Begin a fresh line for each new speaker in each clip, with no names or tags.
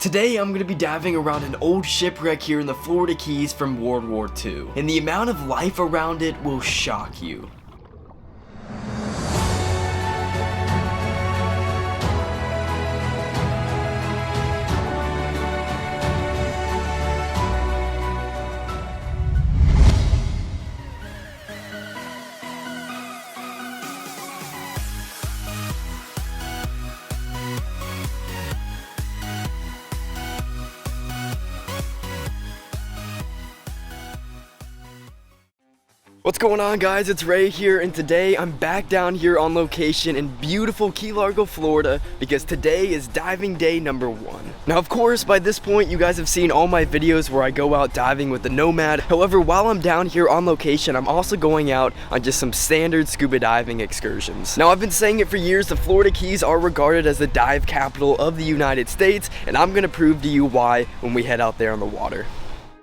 Today I'm going to be diving around an old shipwreck here in the Florida Keys from World War II, and the amount of life around it will shock you. What's going on, guys? It's Ray here, and today I'm back down here on location in beautiful Key Largo, Florida, because today is diving day number 1. Now, of course, by this point you guys have seen all my videos where I go out diving with the Nomad. However, while I'm down here on location, I'm also going out on just some standard scuba diving excursions. Now, I've been saying it for years, the Florida Keys are regarded as the dive capital of the United States, and I'm gonna prove to you why when we head out there on the water.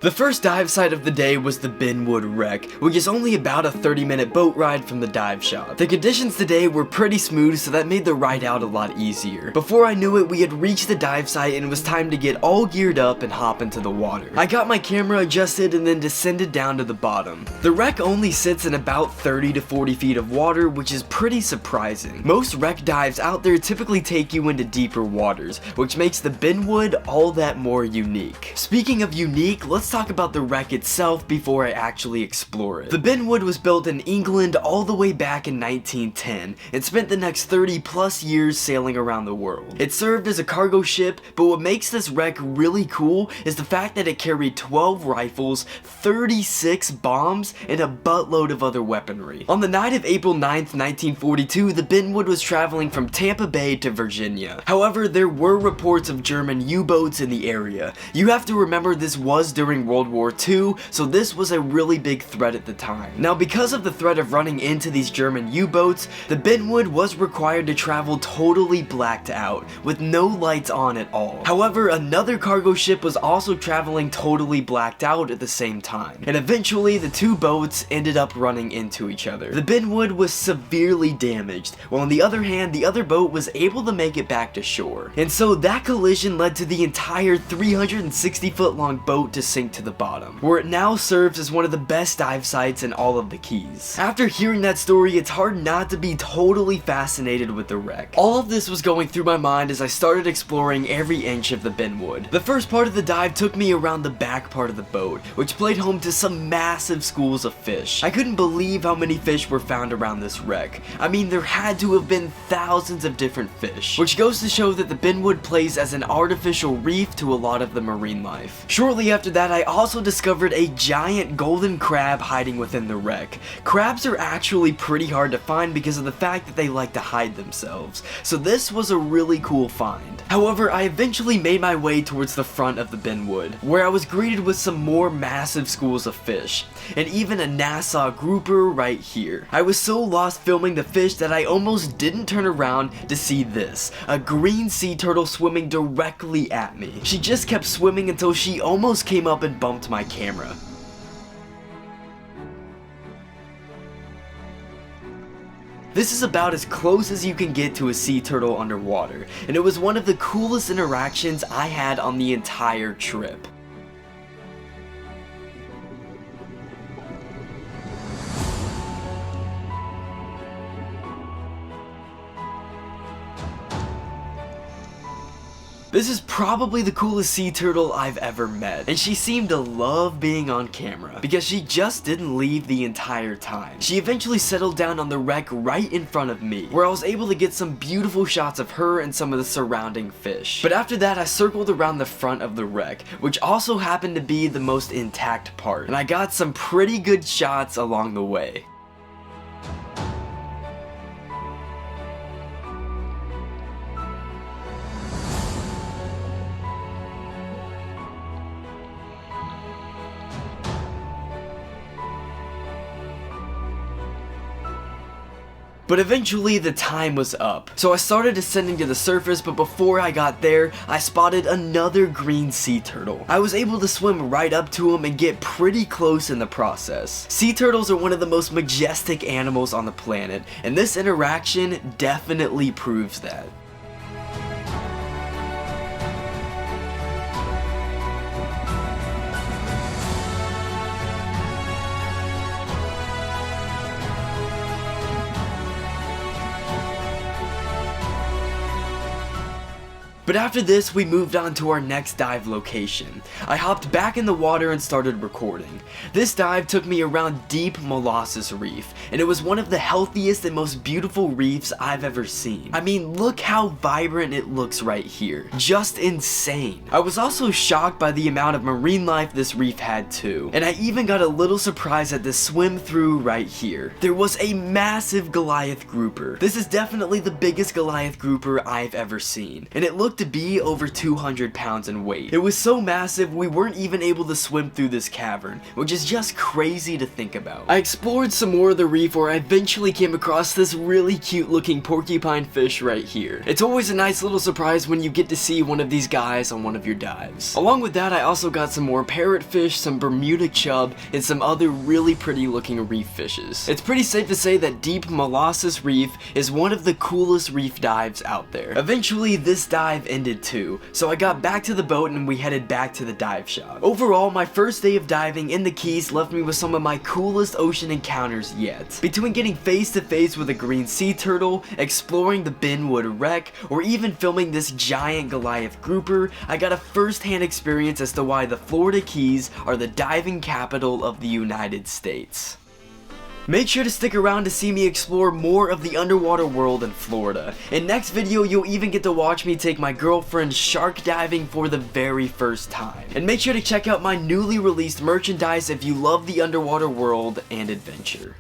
The first dive site of the day was the Benwood Wreck, which is only about a 30-minute boat ride from the dive shop. The conditions today were pretty smooth, so that made the ride out a lot easier. Before I knew it, we had reached the dive site and it was time to get all geared up and hop into the water. I got my camera adjusted and then descended down to the bottom. The wreck only sits in about 30 to 40 feet of water, which is pretty surprising. Most wreck dives out there typically take you into deeper waters, which makes the Benwood all that more unique. Speaking of unique, let's talk about the wreck itself before I actually explore it. The Benwood was built in England all the way back in 1910 and spent the next 30 plus years sailing around the world. It served as a cargo ship, but what makes this wreck really cool is the fact that it carried 12 rifles, 36 bombs, and a buttload of other weaponry. On the night of April 9th, 1942, the Benwood was traveling from Tampa Bay to Virginia. However, there were reports of German U-boats in the area. You have to remember this was during World War II, so this was a really big threat at the time. Now, because of the threat of running into these German U-boats, the Benwood was required to travel totally blacked out, with no lights on at all. However, another cargo ship was also traveling totally blacked out at the same time, and eventually the two boats ended up running into each other. The Benwood was severely damaged, while on the other hand, the other boat was able to make it back to shore. And so that collision led to the entire 360-foot long boat to sink to the bottom, where it now serves as one of the best dive sites in all of the Keys. After hearing that story, it's hard not to be totally fascinated with the wreck. All of this was going through my mind as I started exploring every inch of the Benwood. The first part of the dive took me around the back part of the boat, which played home to some massive schools of fish. I couldn't believe how many fish were found around this wreck. I mean, there had to have been thousands of different fish, which goes to show that the Benwood plays as an artificial reef to a lot of the marine life. Shortly after that, I also discovered a giant golden crab hiding within the wreck. Crabs are actually pretty hard to find because of the fact that they like to hide themselves, so this was a really cool find. However, I eventually made my way towards the front of the Benwood, where I was greeted with some more massive schools of fish, and even a Nassau grouper right here. I was so lost filming the fish that I almost didn't turn around to see this, a green sea turtle swimming directly at me. She just kept swimming until she almost came up and bumped my camera. This is about as close as you can get to a sea turtle underwater, and it was one of the coolest interactions I had on the entire trip. This is probably the coolest sea turtle I've ever met, and she seemed to love being on camera because she just didn't leave the entire time. She eventually settled down on the wreck right in front of me, where I was able to get some beautiful shots of her and some of the surrounding fish. But after that, I circled around the front of the wreck, which also happened to be the most intact part, and I got some pretty good shots along the way. But eventually the time was up, so I started descending to the surface, but before I got there, I spotted another green sea turtle. I was able to swim right up to him and get pretty close in the process. Sea turtles are one of the most majestic animals on the planet, and this interaction definitely proves that. But after this, we moved on to our next dive location. I hopped back in the water and started recording. This dive took me around deep molasses reef, and it was one of the healthiest and most beautiful reefs I've ever seen. I mean, look how vibrant it looks right here. Just insane. I was also shocked by the amount of marine life this reef had too, and I even got a little surprised at the swim through right here. There was a massive Goliath grouper. This is definitely the biggest Goliath grouper I've ever seen, and it looked to be over 200 pounds in weight. It was so massive we weren't even able to swim through this cavern, which is just crazy to think about. I explored some more of the reef where I eventually came across this really cute looking porcupine fish right here. It's always a nice little surprise when you get to see one of these guys on one of your dives. Along with that, I also got some more parrotfish, some Bermuda chub, and some other really pretty looking reef fishes. It's pretty safe to say that deep molasses reef is one of the coolest reef dives out there. Eventually, this dive ended too, so I got back to the boat and we headed back to the dive shop. Overall, my first day of diving in the Keys left me with some of my coolest ocean encounters yet. Between getting face to face with a green sea turtle, exploring the Benwood Wreck, or even filming this giant Goliath grouper, I got a first-hand experience as to why the Florida Keys are the diving capital of the United States. Make sure to stick around to see me explore more of the underwater world in Florida. In next video, you'll even get to watch me take my girlfriend shark diving for the very first time. And make sure to check out my newly released merchandise if you love the underwater world and adventure.